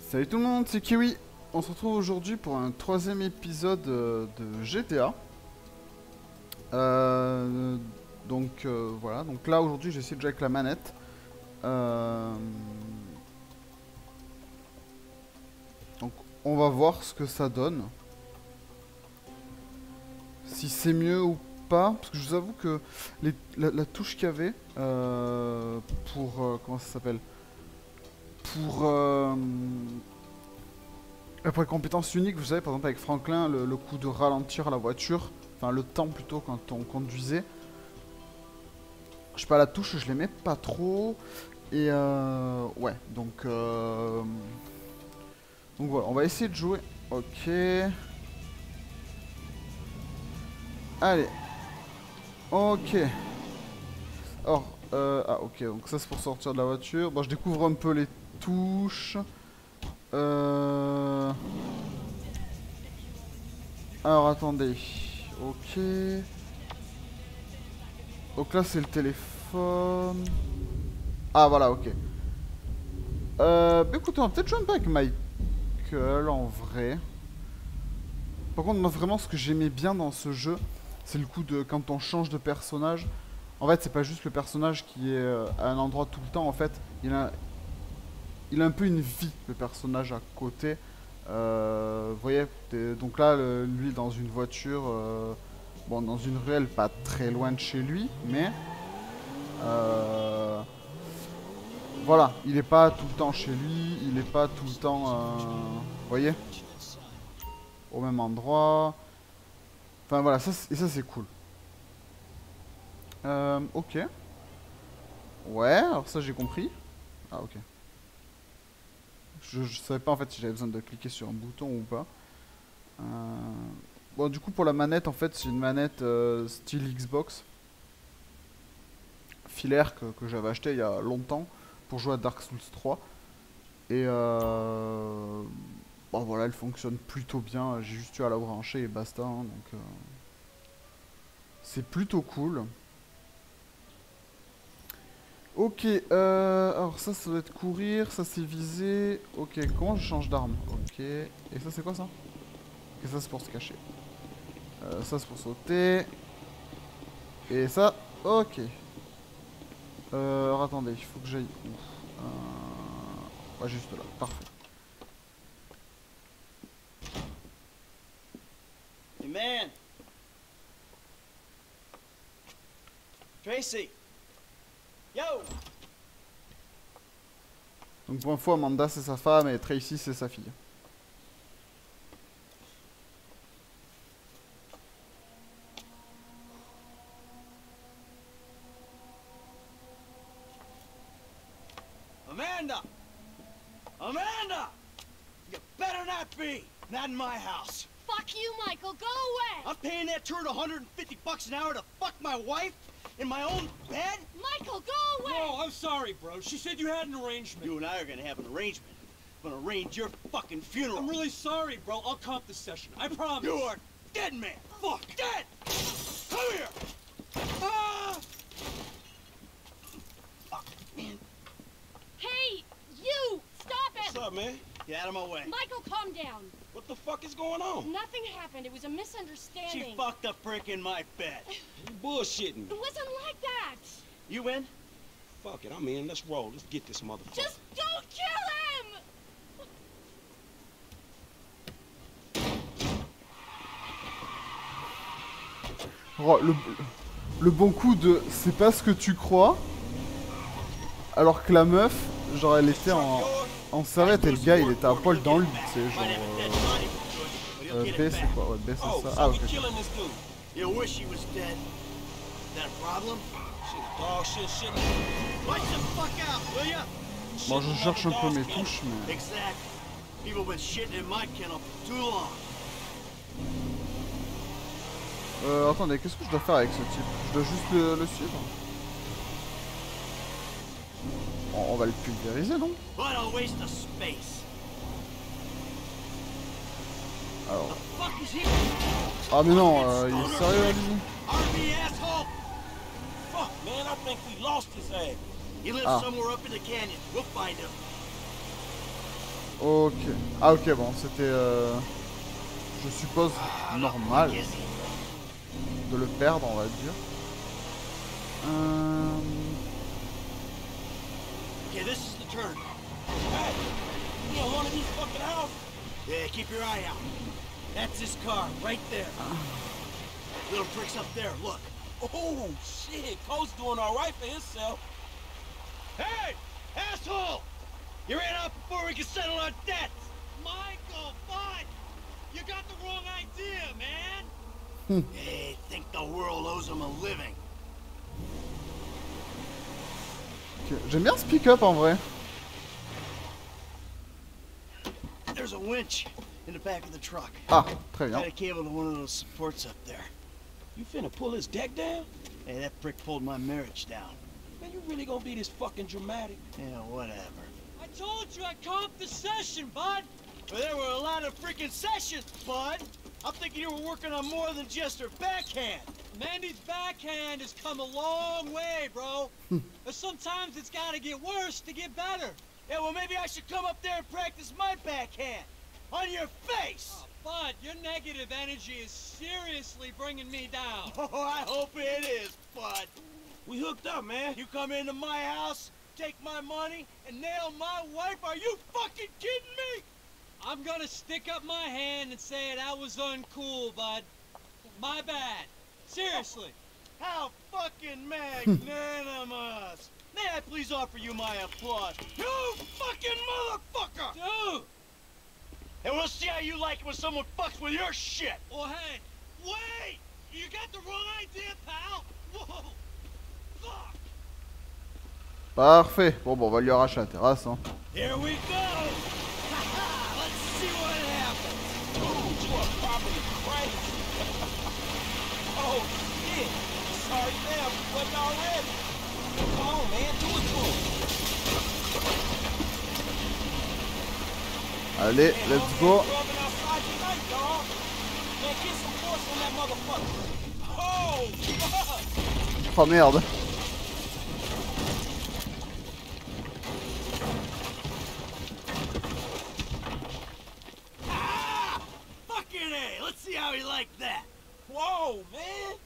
Salut tout le monde, c'est Kiwi. On se retrouve aujourd'hui pour un troisième épisode de GTA. Voilà, donc là aujourd'hui j'essaie de jouer avec la manette. Donc on va voir ce que ça donne. Si c'est mieux ou pas, parce que je vous avoue que la touche qu'il y avait comment ça s'appelle, pour les compétences uniques, vous savez, par exemple avec Franklin, le coup de ralentir la voiture, enfin le temps plutôt quand on conduisait. Je sais pas, la touche, je l'aimais pas trop. Et ouais, donc voilà, on va essayer de jouer. Ok. Allez. Ok. Alors, ok, donc ça c'est pour sortir de la voiture. Bon, je découvre un peu les touches. Alors attendez. Ok. Donc là c'est le téléphone. Ah voilà, ok. Bah écoutez, on va peut-être jouer un peu avec Michael en vrai. Par contre, moi vraiment ce que j'aimais bien dans ce jeu, c'est le coup de quand on change de personnage. En fait, c'est pas juste le personnage qui est à un endroit tout le temps. En fait, il a un peu une vie, le personnage à côté. Vous voyez, donc là, lui dans une voiture, bon, dans une ruelle, pas très loin de chez lui, mais voilà, il est pas tout le temps chez lui, il est pas tout le temps, vous voyez, au même endroit. Enfin voilà, ça c'est cool. Ok. Ouais, alors ça j'ai compris. Ah ok. Je savais pas en fait si j'avais besoin de cliquer sur un bouton ou pas. Bon, du coup, pour la manette, en fait, c'est une manette style Xbox filaire que j'avais acheté il y a longtemps pour jouer à Dark Souls 3. Et bon, voilà, elle fonctionne plutôt bien. J'ai juste eu à la brancher et basta. Hein, donc, c'est plutôt cool. Ok, alors ça doit être courir, ça c'est viser. Ok, comment je change d'arme? Ok, et ça c'est quoi ça? Ok, ça c'est pour se cacher. Ça c'est pour sauter. Et ça, ok. Alors attendez, il faut que j'aille où? Ouais, juste là, parfait. Hey man! Tracy! Yo! Donc pour une fois, Amanda c'est sa femme et Tracy c'est sa fille. Amanda! Amanda! You better not be! Not in my house. Fuck you, Michael. Go away. I'm paying that turd $150 an hour to fuck my wife in my own bed? Michael, go away. No, I'm sorry, bro. She said you had an arrangement. You and I are gonna have an arrangement. I'm gonna arrange your fucking funeral. I'm really sorry, bro. I'll comp this session. I promise. You are dead, man. Fuck. Dead! Come here! Ah! Fuck, man. Hey, you! Stop it! What's up, man? Get out of my way. Michael, calm down. What the fuck is going on? Nothing happened. It was a misunderstanding. She fucked a prick in my bed. You bullshitting me. It wasn't like that. You in? Fuck it, I'm in. Let's roll. Let's get this motherfucker. Just don't kill him! Oh, le bon coup de c'est pas ce que tu crois. Alors que la meuf, genre elle était en serviette et le gars il était à poil dans le lit, c'est genre B c'est quoi? Ouais, B c'est Oh, ça. so Ah we ok. killing this dude. You wish he was dead. Is that a problem? Shit, dog shit, shit. Watch the fuck out, will ya? Bon, je cherche un peu mes touches mais... Exactly. People been shitting in my kennel for too long. Attendez, qu'est-ce que je dois faire avec ce type? Je dois juste le suivre. On va le pulvériser, non? What a waste of space. Alors... The fuck is he? Ah mais non, il est sérieux lui? RV asshole! Fuck, man, I think we lost his ass. He lives Ah. somewhere up in the canyon. We'll find him. Ok. Ah ok, bon, c'était, je suppose, normal de le perdre, on va dire. Okay, this is the turn. Hey, you in one of these fucking houses? Yeah, keep your eye out. That's his car, right there. Little prick's up there, look. Oh, shit. Coach doing all right for himself. Hey! Asshole! You ran out before we could settle our debts! Michael, bud! You got the wrong idea, man! They think the world owes them a living. Ok. J'aime bien ce pick-up en vrai. There's a winch in the back of the truck. Ah, très bien. Got a cable to one of those supports up there. You finna pull his deck down? Hey, that prick pulled my marriage down. Man, you really gonna be this fucking dramatic? Yeah, whatever. I told you I comped the session, bud. Well, there were a lot of freaking sessions, bud. I'm thinking you were working on more than just her backhand. Mandy's backhand has come a long way, bro. But sometimes it's gotta get worse to get better. Yeah, well, maybe I should come up there and practice my backhand. On your face! Oh, bud, your negative energy is seriously bringing me down. Oh, I hope it is, bud. We hooked up, man. You come into my house, take my money, and nail my wife? Are you fucking kidding me? I'm gonna stick up my hand and say that was uncool, bud. My bad. Seriously. How fucking magnanimous! May I please offer you my applause? You fucking motherfucker! Dude! And we'll see how you like it when someone fucks with your shit! Oh, hey, wait! You got the wrong idea, pal! Whoa! Fuck! Parfait. Bon, on va lui arracher la terrasse. Hein. Here we go! Let's see what happens! Dude, you are probably crazy. Oh, shit. Sorry, damn, you wasn't already. Come on, man, do it to him. Allez, Man, let's homie go. ain't rubbing outside tonight, dog. Man, get some force on that motherfucker. Oh, fuck. Oh merde. Ah! Fucking A! Let's see how he liked that! Whoa, man.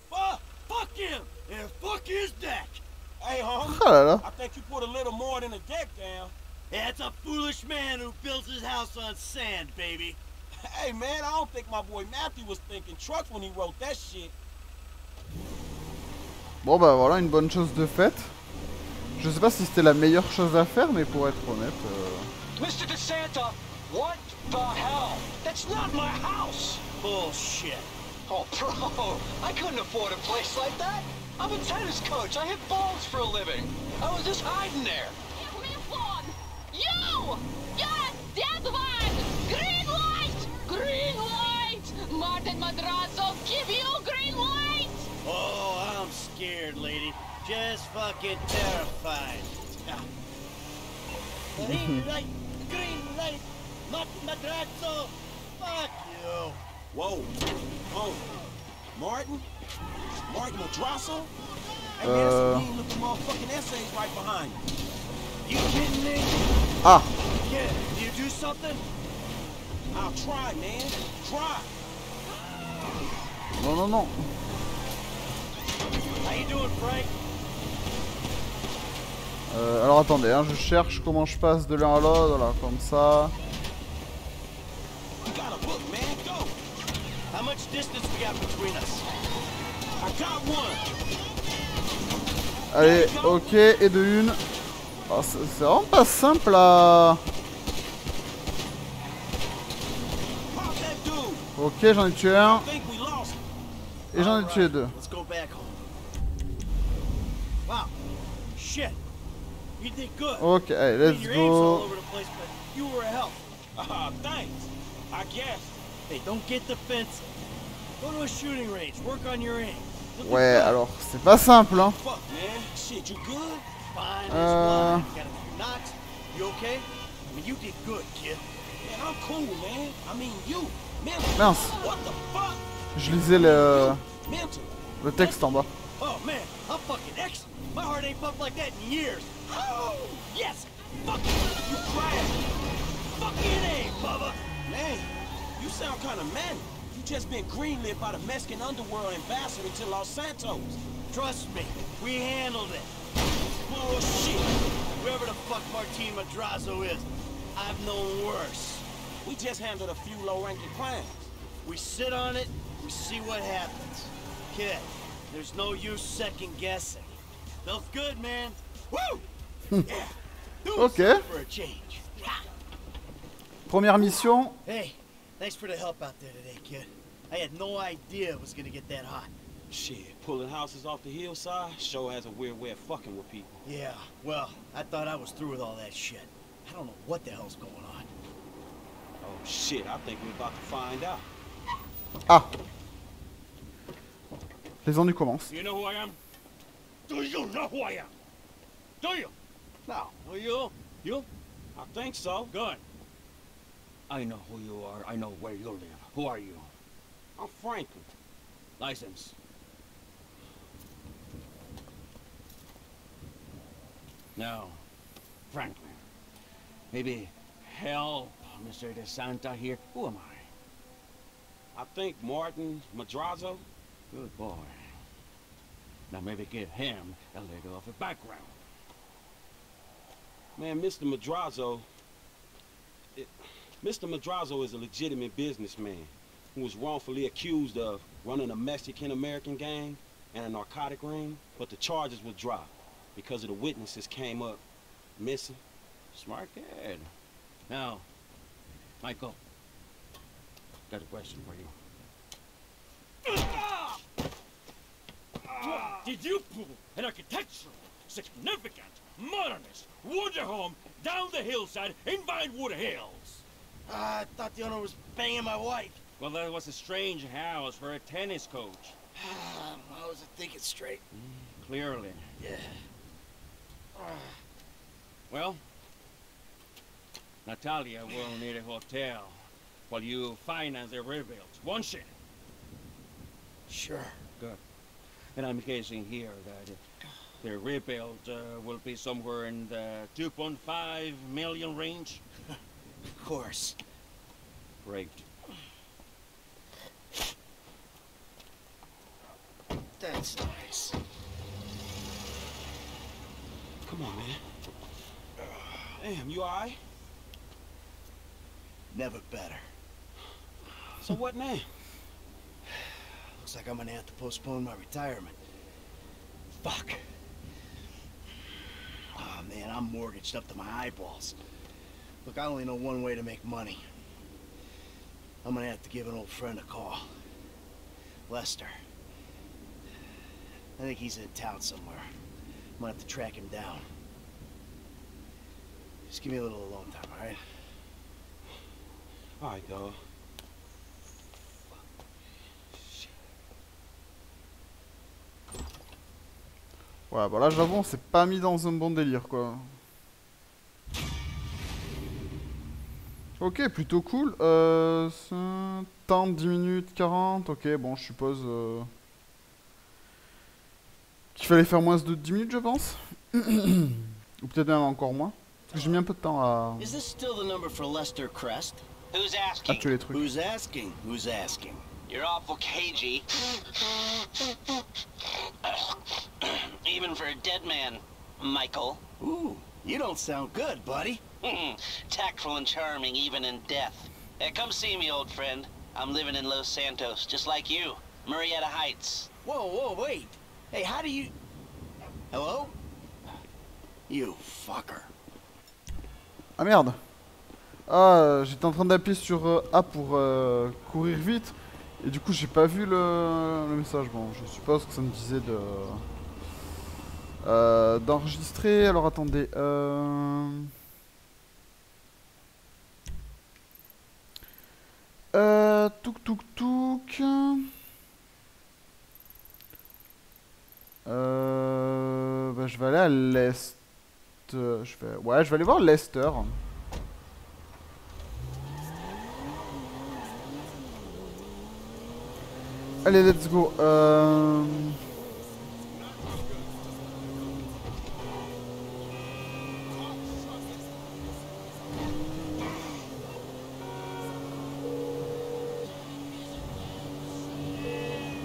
Fuck. Fuck him! And fuck his deck! Hey, homie. Oh là là. I think you put a little more than a deck down. Yeah, it's a foolish man who builds his house on sand, baby. Hey, man, I don't think my boy Matthew was thinking trucks when he wrote that shit. Bon bah voilà, une bonne chose de faite. Je sais pas si c'était la meilleure chose à faire, mais pour être honnête... Mr. DeSanta, what the hell? That's not my house! Bullshit. Oh, bro, I couldn't afford a place like that. I'm a tennis coach. I hit balls for a living. I was just hiding there. Give me a phone! You! Yes, that one! Green light! Green light! Martin Madrazo, give you green light! Oh, I'm scared, lady. Just fucking terrified. Green light! Green light! Martin Madrazo! Fuck you! Whoa. Oh. Martin? Martin Madrazo? Hey, man, that's some mean looking motherfucking essays right behind you. You kidding me? Ah. Yeah, do you do something? I'll try, man. Try. Non, non, non. How you doing, Frank? Alors attendez, hein, je cherche comment je passe de l'un à l'autre, voilà, comme ça. You got a book, man. Go. How much distance we got between us? I got one. Allez, ok, et de une. Oh, c'est vraiment pas simple à... Pop that dude. Ok, j'en ai tué un, I think we lost him. et j'en ai tué deux. Let's go back home. Wow. Shit. You did good. Ok, allez, I mean, let's your aim's all go. over the place, but you were a help. Thanks. I guess. Hey, don't get defensive. Go to a shooting range. Work on your aim. Look at Ouais, that. alors, c'est pas simple, hein. Fuck, man. Shit, you good? Fine as Uh. wine. Got a few knocks. You okay? I mean, you did good, kid. Man, I'm cool, man. I mean, you. Mental. Mince, What the fuck? je lisais le Mental. texte en bas. Oh, man, I'm fucking excellent. My heart ain't pumped like that in years. Oh, yes. Fuck you. You crash. Fuck You sound kind of manic. You just been greenlit by the Mexican underworld ambassador to Los Santos. Trust me, we handled it. Bullshit. Whoever the fuck Martin Madrazo is, I've known worse. We just handled a few low-ranking crimes. We sit on it, we see what happens. Kid, there's no use second-guessing. Feels good, man. Woo! Yeah. Do Ok. something for a change. Première mission. Hey, thanks for the help out there today, kid. I had no idea it was gonna get that hot. Shit, pulling houses off the hillside sure has a weird way of fucking with people. Yeah, well, I thought I was through with all that shit. I don't know what the hell's going on. Oh shit, I think we're about to find out. Ah. Les ennuis commencent. You know who I am? Do you know who I am? Do you? No. Who you? You? I think so. Good. I know who you are. I know where you live. Who are you? I'm Franklin. License. Now, Franklin, maybe help Mr. De Santa here. Who am I? I think Martin Madrazo. Good boy. Now maybe give him a little of a background. Man, Mr. Madrazo is a legitimate businessman who was wrongfully accused of running a Mexican-American gang and a narcotic ring, but the charges were dropped because of the witnesses came up missing. Smart kid. Now, Michael, got a question for you. Did you pull an architectural, significant, modernist wonder home down the hillside in Vinewood Hills? I thought the owner was banging my wife. Well, that was a strange house for a tennis coach. I wasn't thinking straight. Clearly. Yeah. Well, Natalia will need a hotel while you finance the rebuild. Won't she? Sure. Good. And I'm guessing here that the rebuild will be somewhere in the 2.5 million range. Of course. Great. That's nice. Come on, man. Damn, you alright? Never better. So what now? Looks like I'm gonna have to postpone my retirement. Fuck. Oh man, I'm mortgaged up to my eyeballs. Look, I only know one way to make money. I'm gonna have to give an old friend a call. Lester. I think he's in town somewhere. I'm gonna have to track him down. Just give me a little alone time, alright? Alright, dog. Ouais, bah là, j'avoue, on s'est pas mis dans un bon délire, quoi. Ok, plutôt cool. Temps 10 minutes 40. Ok, bon, je suppose qu'il fallait faire moins de 10 minutes, je pense. Ou peut-être même encore moins. Parce que j'ai mis un peu de temps à Is this still the number for Lester Crest? Who's à asking? tuer les trucs. Who's asking? Who's asking? You're awful cagey. Even for a dead man, Michael. Ooh, you don't sound good, buddy. Tactful and charming even in death. Come see me, old friend. I'm living in Los Santos, just like you. Murrieta Heights. Whoa, whoa, wait. Hey, how do you... Hello? You fucker. Ah merde. Ah, j'étais en train d'appuyer sur A pour courir vite. Et du coup, j'ai pas vu le message. Bon, je suppose que ça me disait de... d'enregistrer. Alors attendez. Touk touk touk. Bah, je vais aller à l'est. Ouais, je vais aller voir Lester. Allez, let's go.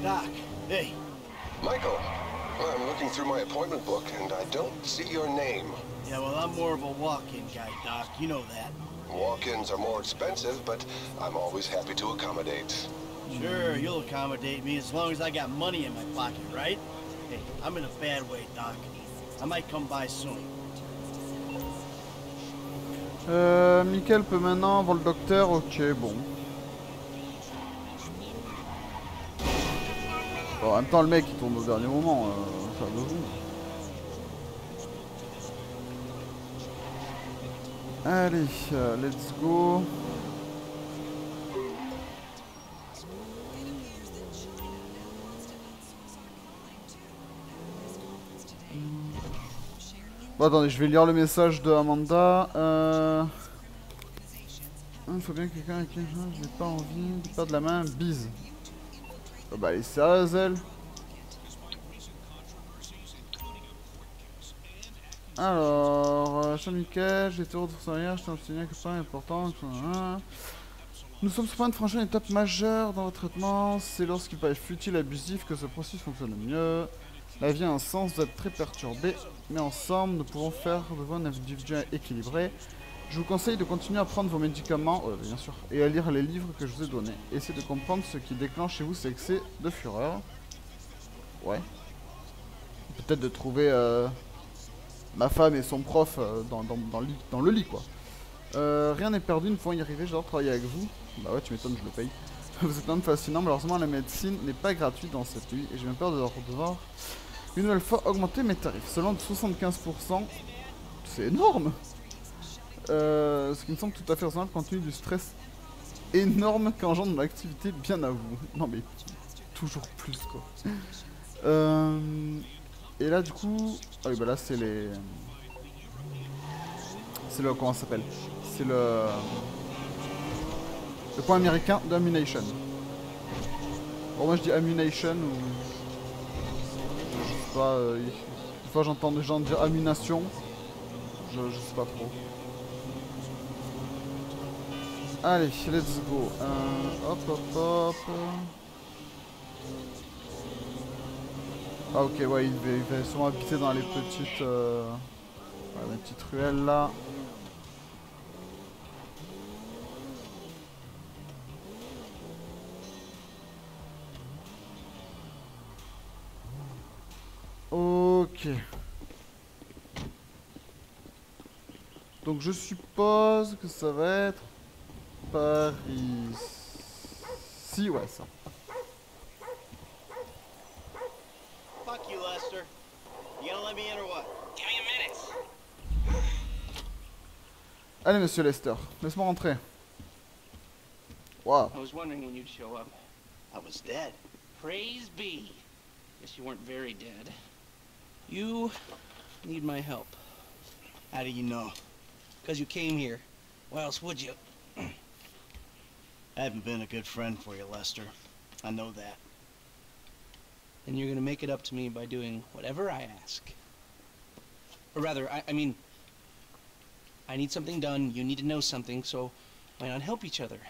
Doc, hey. Michael, I'm looking through my appointment book and I don't see your name. Yeah, well, I'm more of a walk-in guy, Doc. You know that. Walk-ins are more expensive, but I'm always happy to accommodate. Sure, you'll accommodate me as long as I got money in my pocket, right? Hey, I'm in a bad way, Doc. I might come by soon. Michael peut maintenant voir le docteur, ok, bon. Bon, en même temps, le mec il tourne au dernier moment, ça de vous. Allez, let's go. Bon, attendez, je vais lire le message de Amanda. Il faut bien que quelqu'un avec qui je n'ai pas envie de perdre la main. Bise. Oh, bah, elle est sérieuse, elle. Alors, cher Michael, j'ai été retour sur rien, je tiens à vous dire que c'est important. Nous sommes sur le point de franchir une étape majeure dans votre traitement. C'est lorsqu'il paraît futile et abusif que ce processus fonctionne le mieux. La vie a un sens, vous êtes très perturbé, mais ensemble, nous pouvons faire de vous un individu équilibré. Je vous conseille de continuer à prendre vos médicaments, bien sûr, et à lire les livres que je vous ai donnés. Essayez de comprendre ce qui déclenche chez vous ces excès de fureur. Ouais. Peut-être de trouver ma femme et son prof dans le lit, quoi. Rien n'est perdu, nous pouvons y arriver, j'adore travailler avec vous. Bah ouais, tu m'étonnes, je le paye. Vous êtes un homme fascinant, malheureusement la médecine n'est pas gratuite dans cette vie et j'ai même peur de devoir une nouvelle fois augmenter mes tarifs. Selon 75%, c'est énorme. Ce qui me semble tout à fait raisonnable compte tenu du stress énorme qu'engendre l'activité, bien à vous. Non mais toujours plus quoi. Et là du coup, ah oui bah là c'est les, c'est le, comment ça s'appelle, c'est le point américain d'Ammunition. Bon moi je dis Ammunition ou je sais pas, des fois j'entends des gens dire Ammunition, je sais pas trop. Allez, let's go. Hop hop hop. Ah ok, ouais, il va sûrement habiter dans les petites, les petites ruelles là. Ok. Donc je suppose que ça va être par ici, ouais ça. Fuck you, Lester. You gonna let me in or what? Give me a minute. Allez monsieur Lester, laisse-moi rentrer. Wow. I was wondering when you'd show up. I was dead. Praise be. Guess you weren't very dead. You need my help. How do you know? Because you came here. Why else would you? I haven't been a good friend for you, Lester. I know that. And you're gonna make it up to me by doing whatever I ask. Or rather, I mean, I need something done, you need to know something, so why not help each other?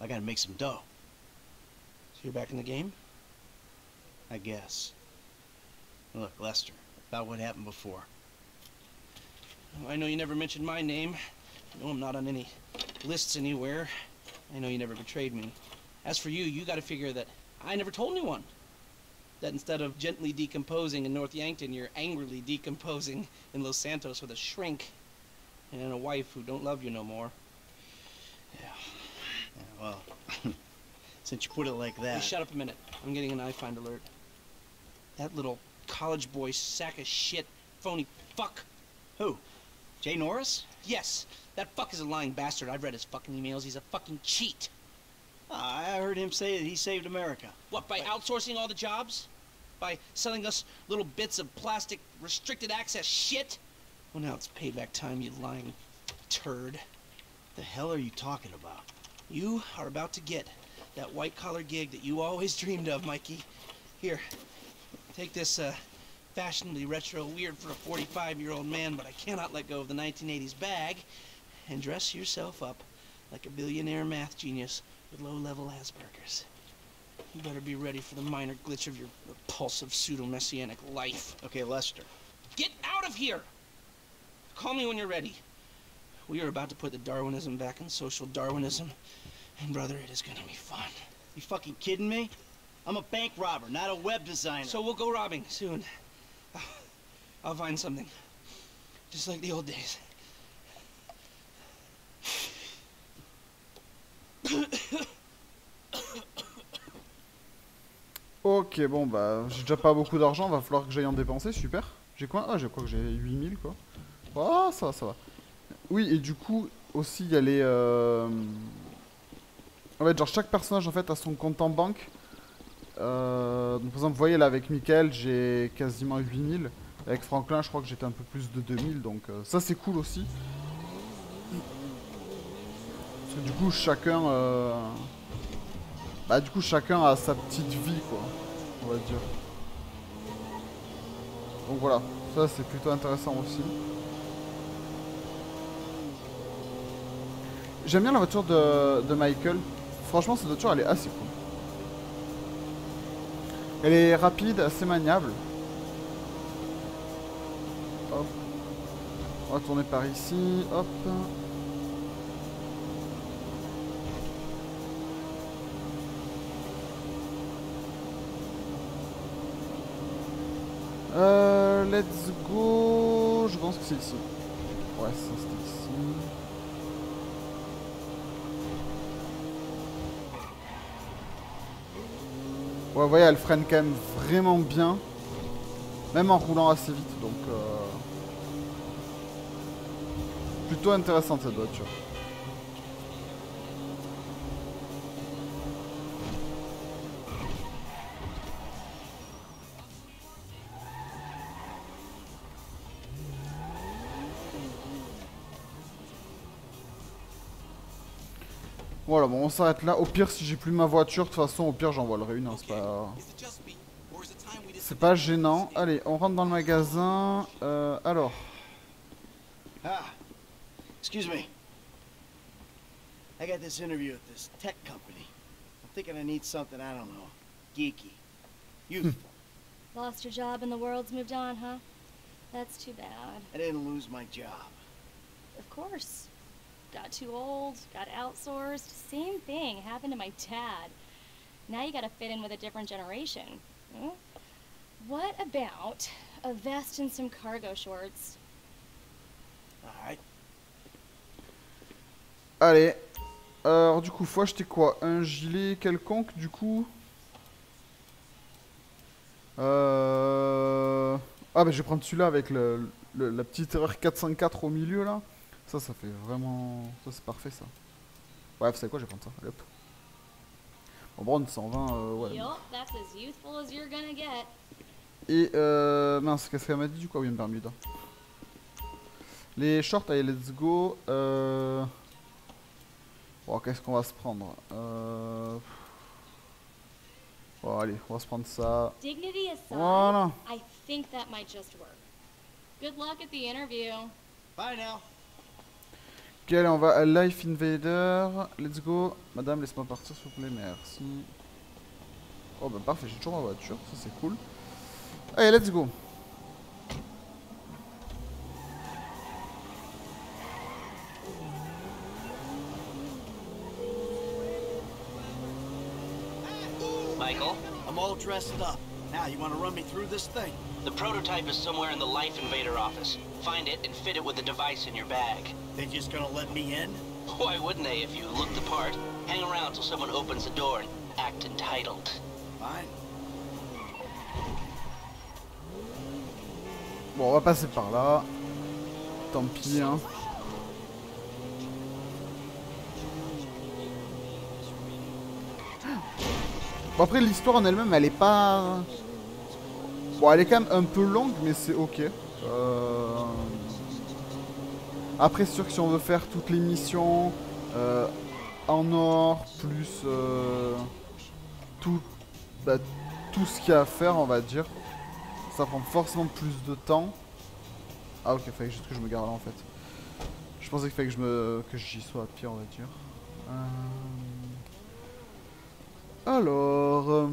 I gotta make some dough. So you're back in the game? I guess. Look, Lester, about what happened before. I know you never mentioned my name. I know I'm not on any lists anywhere. I know you never betrayed me. As for you, you gotta figure that I never told anyone. That instead of gently decomposing in North Yankton, you're angrily decomposing in Los Santos with a shrink and a wife who don't love you no more. Yeah, well, since you put it like that... Hey, shut up a minute. I'm getting an iFind alert. That little college boy sack of shit, phony fuck. Who? Jay Norris? Yes, that fuck is a lying bastard. I've read his fucking emails. He's a fucking cheat. I heard him say that he saved America. What, by outsourcing all the jobs? By selling us little bits of plastic restricted access shit? Well, now it's payback time, you lying turd. The hell are you talking about? You are about to get that white-collar gig that you always dreamed of, Mikey. Here, take this, fashionably retro weird for a 45-year-old man, but I cannot let go of the 1980s bag, and dress yourself up like a billionaire math genius with low-level Asperger's. You better be ready for the minor glitch of your repulsive pseudo-messianic life. Okay, Lester. Get out of here! Call me when you're ready. We are about to put the Darwinism back in social Darwinism. And brother, it is gonna be fun. You fucking kidding me? I'm a bank robber, not a web designer. So we'll go robbing soon. I'll find something. Just like the old days. Ok, bon bah, j'ai déjà pas beaucoup d'argent, va falloir que j'aille en dépenser, super. J'ai quoi? Ah, je crois que j'ai 8000 quoi. Oh, ça va, ça va. Oui, et du coup, aussi, il y a les... En fait, genre, chaque personnage, en fait, a son compte en banque. Donc, par exemple, vous voyez, là, avec Michael, j'ai quasiment 8000. Avec Franklin, je crois que j'étais un peu plus de 2000, donc ça, c'est cool aussi. Parce que du coup, chacun... Bah, du coup, chacun a sa petite vie, quoi, on va dire. Donc voilà, ça, c'est plutôt intéressant aussi. J'aime bien la voiture de Michael. Franchement, cette voiture, elle est assez cool. Elle est rapide, assez maniable. Hop. On va tourner par ici. Hop. Let's go. Je pense que c'est ici. Ouais, ça c'était ici. Ouais, vous voyez, elle freine quand même vraiment bien. Même en roulant assez vite, donc... Plutôt intéressante cette voiture. Voilà, bon, on s'arrête là. Au pire, si j'ai plus ma voiture, de toute façon, au pire, j'en volerai une. Hein, c'est pas gênant. Allez, on rentre dans le magasin. Alors. Ah, excuse me. I got this interview at this tech company. I'm thinking I need something, I don't know, geeky. Youthful. Lost your job and the world's moved on, huh? That's too bad. I didn't lose my job. Of course. Got too old, got outsourced. Same thing happened to my dad. Now you gotta fit in with a different generation. Hmm? What about a vest and some cargo shorts? Alright. Allez. Alors du coup, faut acheter quoi? Un gilet quelconque du coup? Ah bah je vais prendre celui-là avec la petite erreur 404 au milieu là. Ça fait vraiment... Ça c'est parfait ça. Ouais, vous savez quoi, je vais prendre ça. Allez, hop. Bon, Brown 120, ouais. Et mince, qu'est-ce qu'elle m'a dit du coup? Oui, une Bermuda. Les shorts, allez, let's go. Bon, qu'est-ce qu'on va se prendre? Bon, allez, on va se prendre ça. Voilà. I think that might just work. Good luck at the interview. Bye now. Ok, allez, on va à Life Invader. Let's go. Madame, laisse-moi partir s'il vous plaît, merci. Oh bah parfait, j'ai toujours ma voiture, ça c'est cool. Allez, let's go. Michael? I'm all dressed up. Now, you want to run me through this thing? The prototype is somewhere in the Life Invader office. Find it and fit it with the device in your bag. They just gonna let me in? Why wouldn't they if you look the part? Hang around till someone opens the door and act entitled. Fine. Bon, on va passer par là. Tant pis, hein. Bon, après, l'histoire en elle-même, elle est pas... Bon, elle est quand même un peu longue, mais c'est ok. Après, c'est sûr que si on veut faire toutes les missions en or, plus tout ce qu'il y a à faire, on va dire, ça prend forcément plus de temps. Ah ok, il fallait juste que je me gare là en fait. Je pensais qu'il fallait que j'y sois à pied, on va dire. Alors...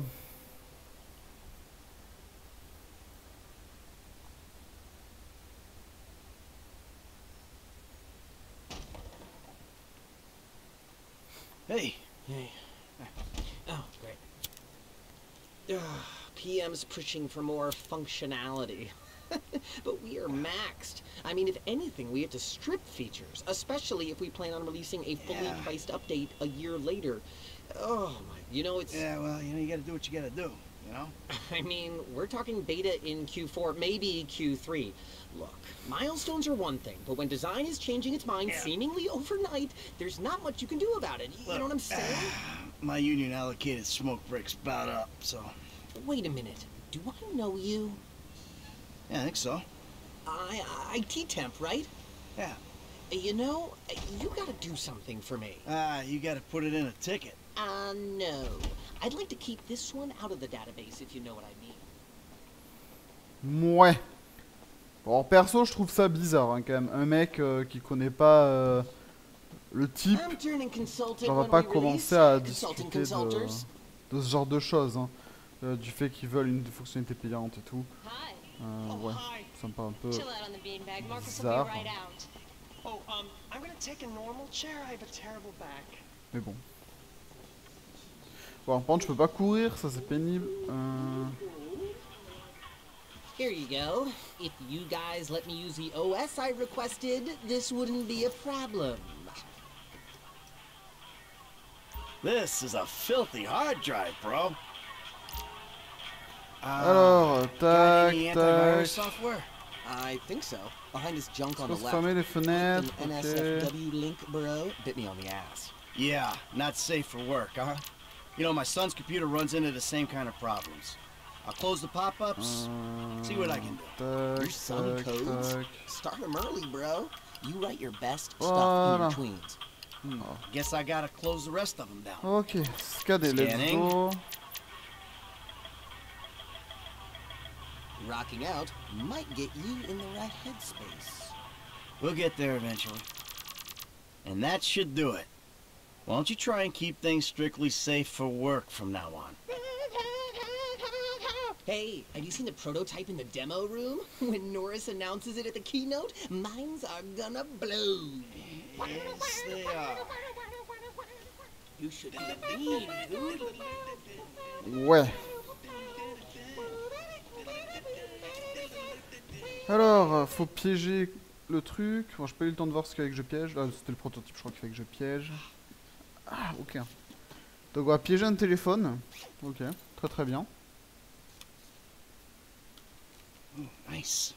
Hey. Hey. Oh, great. PM's pushing for more functionality. But we are maxed. I mean, if anything, we have to strip features, especially if we plan on releasing a fully priced update a year later. Oh my, you know, it's... Yeah, well, you know, you gotta do what you gotta do, you know? I mean, we're talking beta in Q4, maybe Q3. Look, milestones are one thing, but when design is changing its mind seemingly overnight, there's not much you can do about it. You know what I'm saying? My union allocated smoke breaks about up, so... Wait a minute. Do I know you? Yeah, I think so. IT temp, right? Yeah. You know, you gotta do something for me. You gotta put it in a ticket. No. I'd like to keep this one out of the database, if you know what I mean. Ouais. Bon, perso, je trouve ça bizarre, hein, quand même. Un mec qui connaît pas le type, on va pas commencer à discuter de ce genre de choses. Hein. Du fait qu'ils veulent une fonctionnalité payante et tout. Ouais, ça me paraît un peu bizarre. Mais bon. Bon, par contre, je peux pas courir, ça c'est pénible. Here you go. If you guys let me use the OS I requested, this wouldn't be a problem. This is a filthy hard drive, bro. Alors, tac, tac. Software? I think so. Behind this junk on the left. Fermer les fenêtres, An NSFW link, bro. Bit me on the ass. Yeah, not safe for work, huh? You know, my son's computer runs into the same kind of problems. I'll close the pop-ups, see what I can do. Your son codes? Start him early, bro. You write your best stuff in between. Guess I gotta close the rest of them down. Ok, scanner, let's go. Rocking out might get you in the right headspace. We'll get there eventually. And that should do it. Why don't you try and keep things strictly safe for work from now on? Hey, have you seen the prototype in the demo room? When Norris announces it at the keynote, minds are gonna blow. Yes, they are. You should be Ouais. Alors, faut piéger le truc. Bon, j'ai pas eu le temps de voir ce qu'il fallait que je piège. Là, c'était le prototype, je crois qu'il fallait que je piège. Ah, ok. Donc, on va piéger un téléphone. Ok, très très bien. Nice.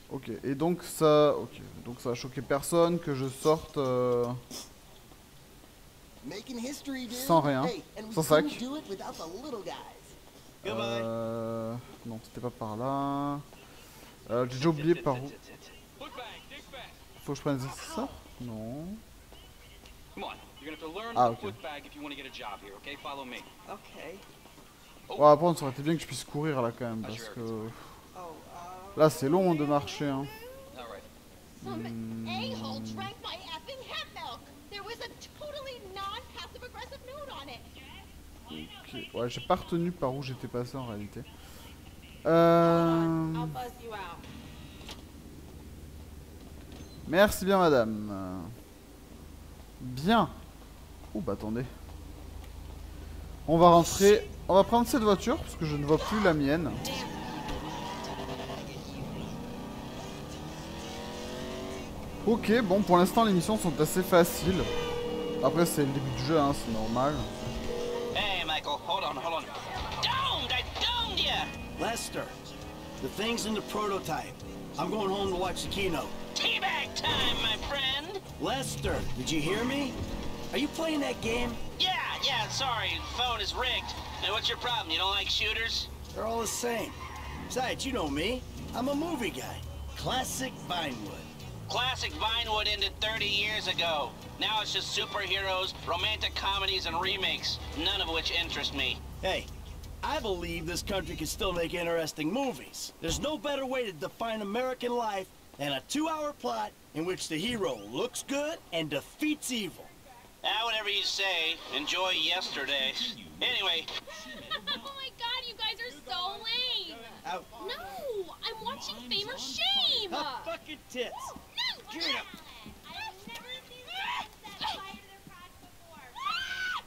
Ok, et donc ça... Ok, donc ça a choqué personne que je sorte... sans rien, sans sac. Non, c'était pas par là. J'ai déjà oublié par où. Faut que je prenne ça? Non. Ah, ok. Ouais, après, ça aurait été bien que je puisse courir là quand même, parce que... Là, c'est long de marcher, hein. Ok, ouais, j'ai pas retenu par où j'étais passé en réalité. Merci bien, madame. Bien. Oh, bah attendez. On va rentrer. On va prendre cette voiture parce que je ne vois plus la mienne. Ok, bon, pour l'instant, les missions sont assez faciles. Après, c'est le début du jeu, hein, c'est normal. Hey, Michael, hold on. Domed! I domed ya! Lester, the thing's in the prototype. I'm going home to watch the keynote. Teabag time, my friend! Lester, did you hear me? Are you playing that game? Yeah, sorry, phone is rigged. Now, what's your problem? You don't like shooters? They're all the same. Besides, you know me. I'm a movie guy. Classic Vinewood. Classic Vinewood ended 30 years ago. Now it's just superheroes, romantic comedies, and remakes, none of which interest me. Hey, I believe this country can still make interesting movies. There's no better way to define American life and a 2-hour plot in which the hero looks good and defeats evil. Whatever you say. Enjoy yesterday. Anyway. Oh my god, you guys are so lame! Out. No! I'm watching Fame or Shame! Fucking tits! No! Give it up. I've never seen them set fire to their crotch before.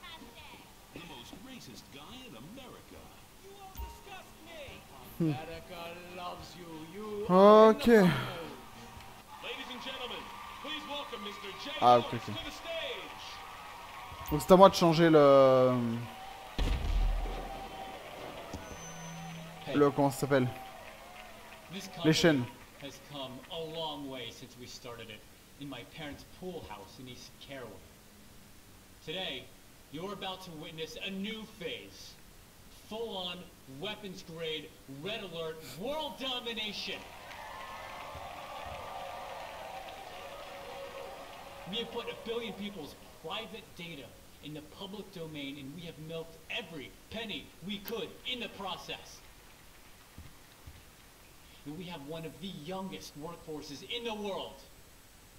Fantastic. The most racist guy in America. You all disgust me. America loves you. You Ok. Ladies and gentlemen, please welcome Mr. J. Ah, ok, Ellis ok. to the stage. Donc c'est à moi de changer le... comment ça s'appelle? Les chaînes. Has come a long way since we started it in my parents' pool house in East Caraway. Today, you're about to witness a new phase. Full-on, weapons-grade, red alert, world domination. We have put 1 billion people's private data in the public domain, and we have milked every penny we could in the process. And we have one of the youngest workforces in the world.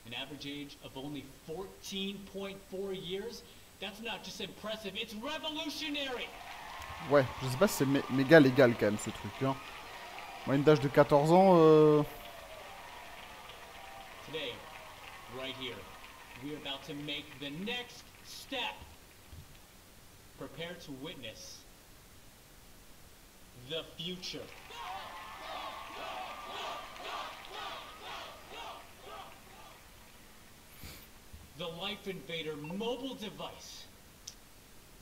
An average age of only 14.4 years. That's not just impressive, it's revolutionary. Ouais, je sais pas si c'est méga légal quand même ce truc. Hein. Moyenne d'âge de 14 ans. Today, right here, we're about to make the next step. Prepare to witness the future. The Life Invader mobile device.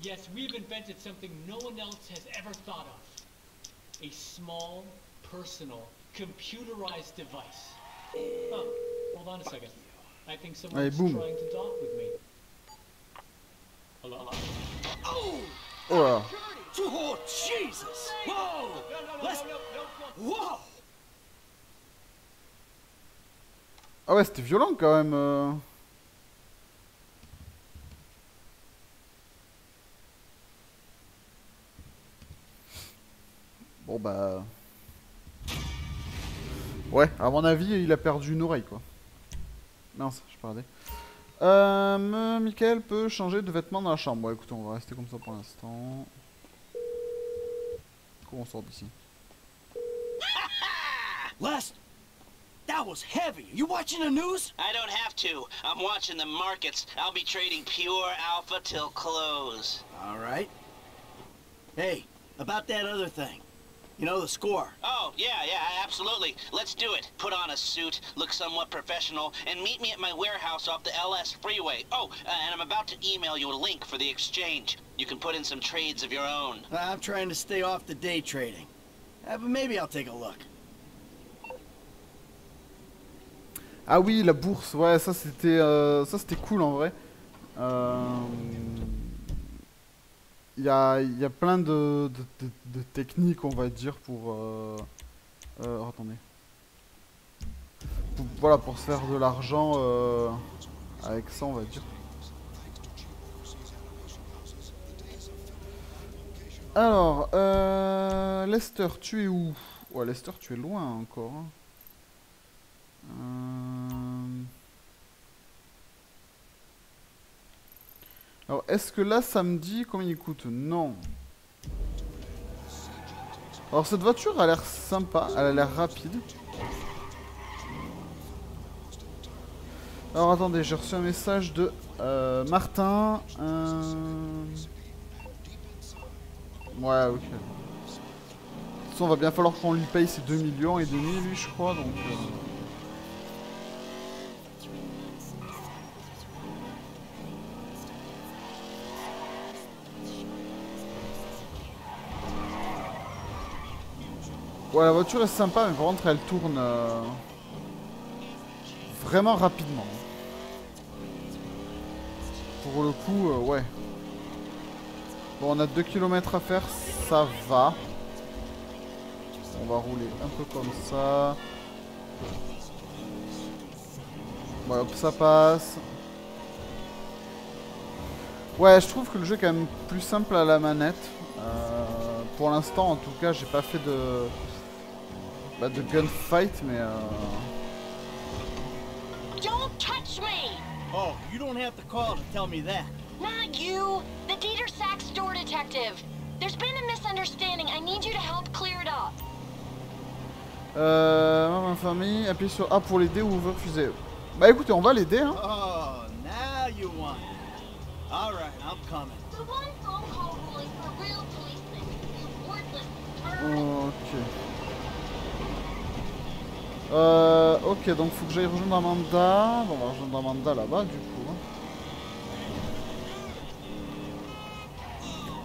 Yes, we've invented something no one else has ever thought of. A small, personal, computerized device. Oh, hold on a second. I think someone's trying to talk with me. Hello? Oh! Oh! Oh, Jesus! Whoa! Whoa! Ah ouais, c'était violent quand même. Bon bah... Ouais, à mon avis, il a perdu une oreille quoi. Mince, je parlais. Michael peut changer de vêtements dans la chambre. Bon écoutez, on va rester comme ça pour l'instant. Comment on sort d'ici? Lest, that was heavy. You watching the news? I don't have to. I'm watching the markets. I'll be trading pure alpha till close. All right. Hey, about that other thing. You know, the score. Oh, yeah, absolutely. Let's do it. Put on a suit, look somewhat professional, and meet me at my warehouse off the LS freeway. Oh, and I'm about to email you a link for the exchange. You can put in some trades of your own. I'm trying to stay off the day trading. But maybe I'll take a look. Ah oui, la bourse, ouais, ça c'était cool en vrai. Il y a plein de techniques, on va dire, pour... attendez. Voilà, pour se faire de l'argent avec ça, on va dire. Alors, Lester, tu es où? Ouais, Lester, tu es loin encore. Hein. Alors, est-ce que là, ça me dit combien il coûte? Non. Alors, cette voiture a l'air sympa, elle a l'air rapide. Alors, attendez, j'ai reçu un message de Martin. Ouais, ok. De toute façon, va bien falloir qu'on lui paye ses 2,5 millions, lui, je crois, donc... Ouais, la voiture est sympa, mais par contre, elle tourne vraiment rapidement. Pour le coup, ouais. Bon, on a 2 km à faire, ça va. On va rouler un peu comme ça. Ouais, hop, ça passe. Ouais, je trouve que le jeu est quand même plus simple à la manette. Pour l'instant, en tout cas, j'ai pas fait de gunfight, mais Don't touch me! Oh, you don't have to call to tell me that. Not you! The Dieter Sachs store detective! There's been a misunderstanding. I need you to help clear it up. Ma famille, appuyez sur A pour l'aider ou vous refusez. Bah écoutez, on va l'aider, hein. Oh, now you want it. All right, I'm coming. The one phone call rule is for real policemen. You worthless turd. Ok, donc faut que j'aille rejoindre Amanda. Bon, on va rejoindre Amanda là-bas du coup.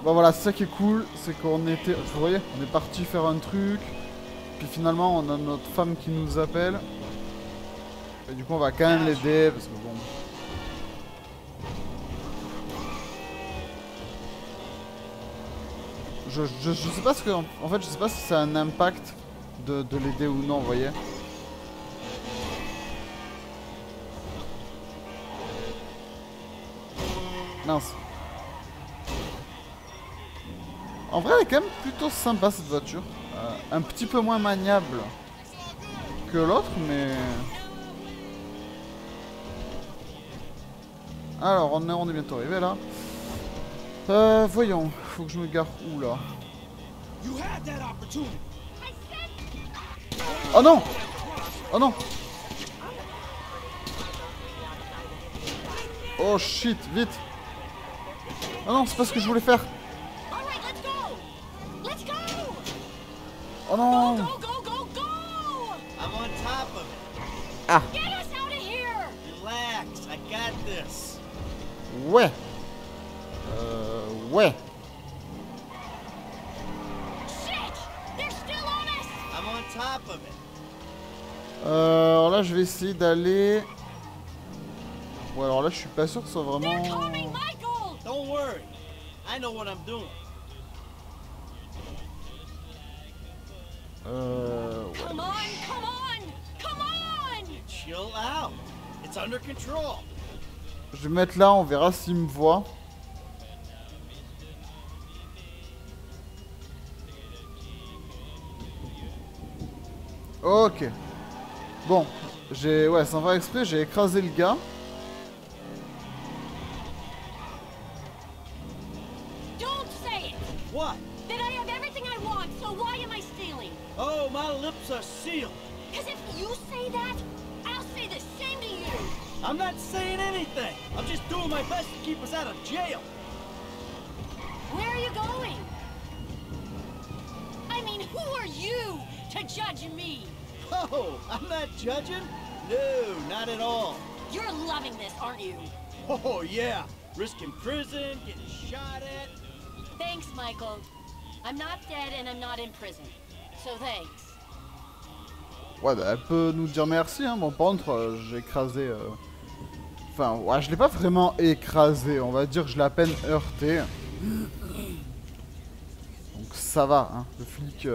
Bah voilà, c'est ça qui est cool, c'est qu'on était... Vous voyez, on est parti faire un truc. Puis finalement, on a notre femme qui nous appelle. Et du coup, on va quand même l'aider parce que bon... Je sais pas ce que... En fait, je sais pas si ça a un impact de l'aider ou non, vous voyez. Mince. En vrai, elle est quand même plutôt sympa cette voiture. Un petit peu moins maniable que l'autre, mais... Alors, on est bientôt arrivé là. Voyons, faut que je me gare où là? Oh non! Oh non! Oh shit, vite! Oh non, c'est pas ce que je voulais faire! Oh non! I'm on top of it. Ah! Get us out of here! Relax, I got this. Ouais! Ouais! Shit! They're still on us! I'm on top of it. Alors là, je vais essayer d'aller... Ouais, alors là, je suis pas sûr que ce soit vraiment... They're coming, Michael! Don't worry. I know what I'm doing. Ouais. Come on, come on, come on! Chill out. It's under control. Je vais me mettre là, on verra s'il me voit. Ok. Bon, j'ai... Ouais, sans faire exprès, j'ai écrasé le gars. Don't say it! What? That I have everything I want, so why am I stealing? Oh, my lips are sealed. Because if you say that, I'll say the same to you! I'm not saying anything. I'm just doing my best to keep us out of jail. Where are you going? I mean, who are you to judge me? Oh, I'm not judging. No, not at all. You're loving this, aren't you? Oh, yeah. Risking prison, getting shot at. Thanks, Michael. I'm not dead and I'm not in prison. So thanks. Ouais, bah, elle peut nous dire merci, hein. Bon, par contre, j'ai écrasé... Enfin, ouais, je l'ai pas vraiment écrasé. On va dire que je l'ai à peine heurté. Donc ça va, hein. Le flic...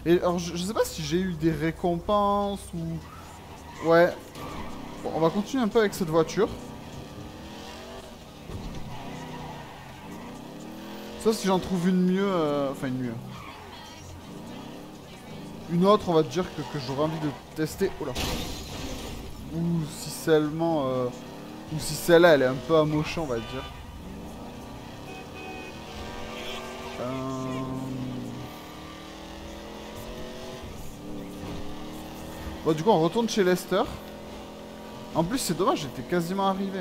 Et alors, je sais pas si j'ai eu des récompenses ou... Ouais. Bon, on va continuer un peu avec cette voiture. Ça, si j'en trouve une mieux... Enfin, une mieux. Une autre, on va dire que j'aurais envie de tester. Oh là. Ou si seulement... Ou si celle-là, elle est un peu amochée, on va dire. Bon, du coup, on retourne chez Lester. En plus, c'est dommage, j'étais quasiment arrivé.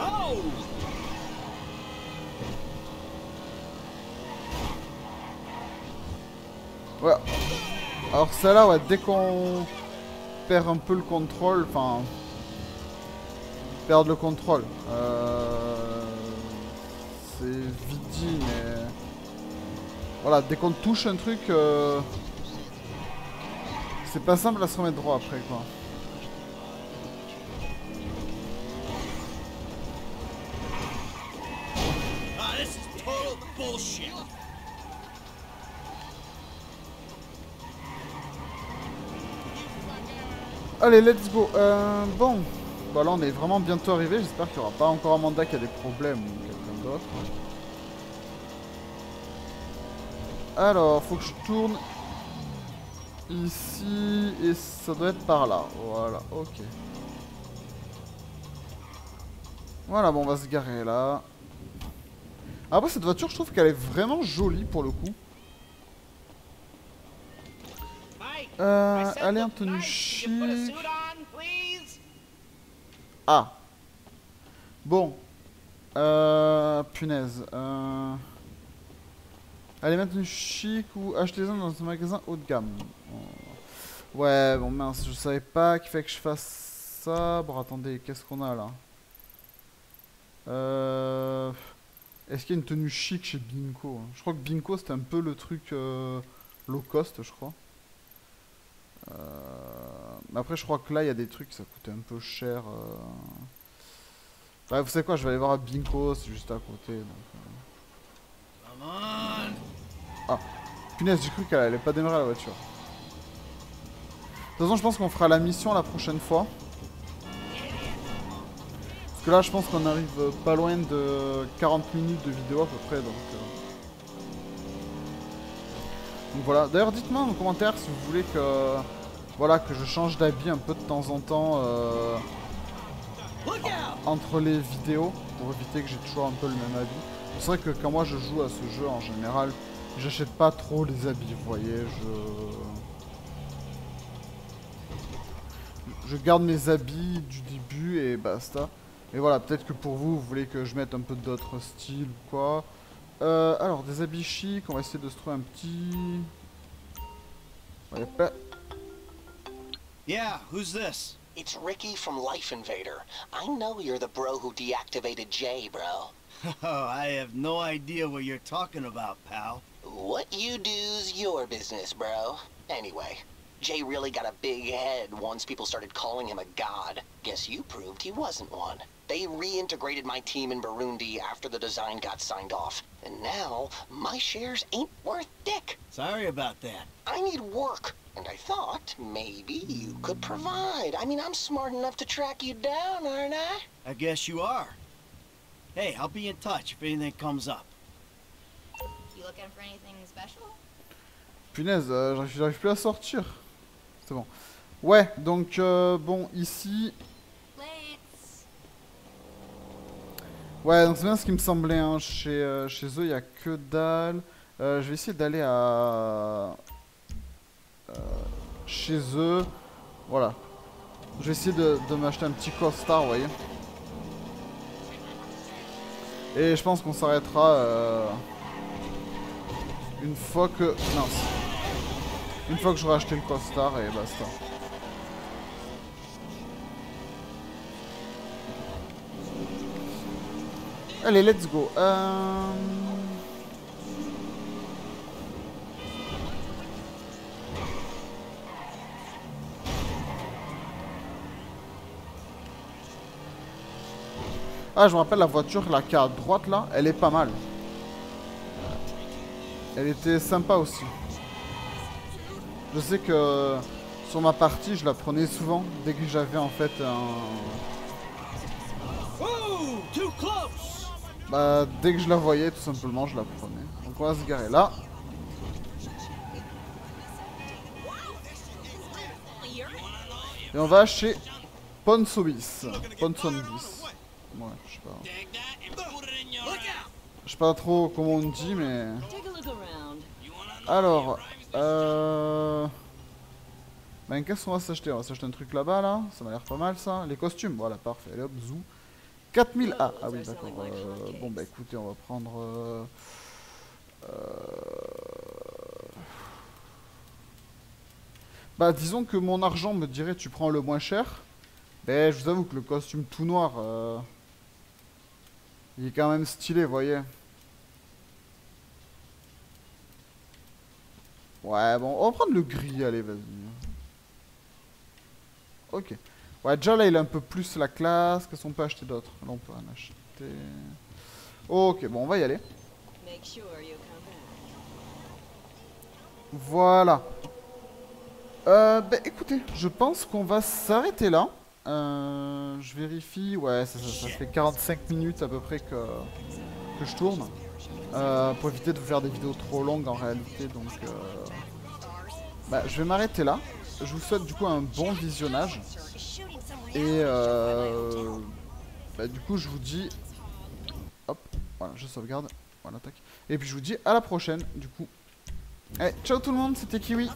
Oh! Ouais. Alors celle-là, ouais, dès qu'on perd un peu le contrôle, enfin... Perdre le contrôle. C'est vite dit, mais... Voilà, dès qu'on touche un truc... C'est pas simple à se remettre droit après, quoi. Ah, this is total bullshit. Allez, let's go. Bon. Bah là, on est vraiment bientôt arrivé. J'espère qu'il n'y aura pas encore Amanda qui a des problèmes ou quelqu'un d'autre. Alors, faut que je tourne. ici et ça doit être par là. Voilà, ok. Voilà, bon, on va se garer là. Après, cette voiture, je trouve qu'elle est vraiment jolie pour le coup. Elle est en tenue chic. Ah. Bon. Punaise. Elle est maintenue chic ou achetez-en dans un magasin haut de gamme. Ouais, bon mince, je savais pas qu'il fallait que je fasse ça. Bon, attendez, qu'est-ce qu'on a là? Est-ce qu'il y a une tenue chic chez Binko? Je crois que Binko c'était un peu le truc low cost, je crois. Mais après, je crois que là il y a des trucs, ça coûtait un peu cher. Ouais, vous savez quoi, je vais aller voir à Binko, c'est juste à côté. Donc, Ah, punaise, j'ai cru qu'elle allait pas démarrer la voiture. De toute façon, je pense qu'on fera la mission la prochaine fois. Parce que là, je pense qu'on arrive pas loin de 40 minutes de vidéo à peu près. Donc voilà. D'ailleurs, dites-moi en commentaire si vous voulez que, voilà, que je change d'habit un peu de temps en temps entre les vidéos pour éviter que j'ai toujours un peu le même habit. C'est vrai que quand moi je joue à ce jeu en général, j'achète pas trop les habits, vous voyez, je garde mes habits du début et basta. Mais voilà, peut-être que pour vous, vous voulez que je mette un peu d'autres styles ou quoi. Alors, des habits chics, on va essayer de se trouver un petit... Ouais, pas... Yeah, who's this? It's Ricky from Life Invader. I know you're the bro who deactivated Jay, bro. Oh, I have no idea what you're talking about, pal. What you do's your business, bro. Anyway, Jay really got a big head once people started calling him a god. Guess you proved he wasn't one. They reintegrated my team in Burundi after the design got signed off. And now, my shares ain't worth dick. Sorry about that. I need work, and I thought maybe you could provide. I mean, I'm smart enough to track you down, aren't I? I guess you are. Hey, I'll be in touch if anything comes up. You looking for anything special? Punaise, j'arrive plus à sortir. C'est bon. Ouais, donc bon, ici... Ouais, donc c'est bien ce qui me semblait, hein. Chez eux, il n'y a que dalle. Je vais essayer d'aller à... chez eux. Voilà. Je vais essayer de m'acheter un petit costard, vous voyez. Et je pense qu'on s'arrêtera une fois que... Mince. Une fois que j'aurai acheté le costard et basta. Allez, let's go. Ah, je me rappelle la voiture là qui est à droite là, elle est pas mal. Elle était sympa aussi. Je sais que sur ma partie, je la prenais souvent dès que j'avais en fait un... Bah, dès que je la voyais, tout simplement, je la prenais. Donc on va se garer là. Et on va chez Ponsobis. Ponsonbis. Ouais, je sais pas. Je sais pas trop comment on dit, mais... Alors, ben, qu'est-ce qu'on va s'acheter? On va s'acheter un truc là-bas, là. Ça m'a l'air pas mal, ça. Les costumes, voilà, parfait. Allez hop, zou. 4000 A. Ah oui, d'accord. Bon, bah écoutez, on va prendre... Bah, disons que mon argent me dirait tu prends le moins cher. Mais je vous avoue que le costume tout noir... il est quand même stylé, vous voyez. Ouais, bon, on va prendre le gris, allez, vas-y. Ok. Ouais, déjà là, il a un peu plus la classe. Qu'est-ce qu'on peut acheter d'autre? Là, on peut en acheter... Ok, bon, on va y aller. Voilà. Bah, écoutez, je pense qu'on va s'arrêter là. Je vérifie. Ouais, ça fait 45 minutes à peu près que je tourne. Pour éviter de faire des vidéos trop longues en réalité, donc... Bah, je vais m'arrêter là. Je vous souhaite du coup un bon visionnage. Et bah, du coup, je vous dis... Hop, voilà, je sauvegarde. Voilà, tac. Et puis je vous dis à la prochaine, du coup. Allez, ciao tout le monde, c'était Kiwi.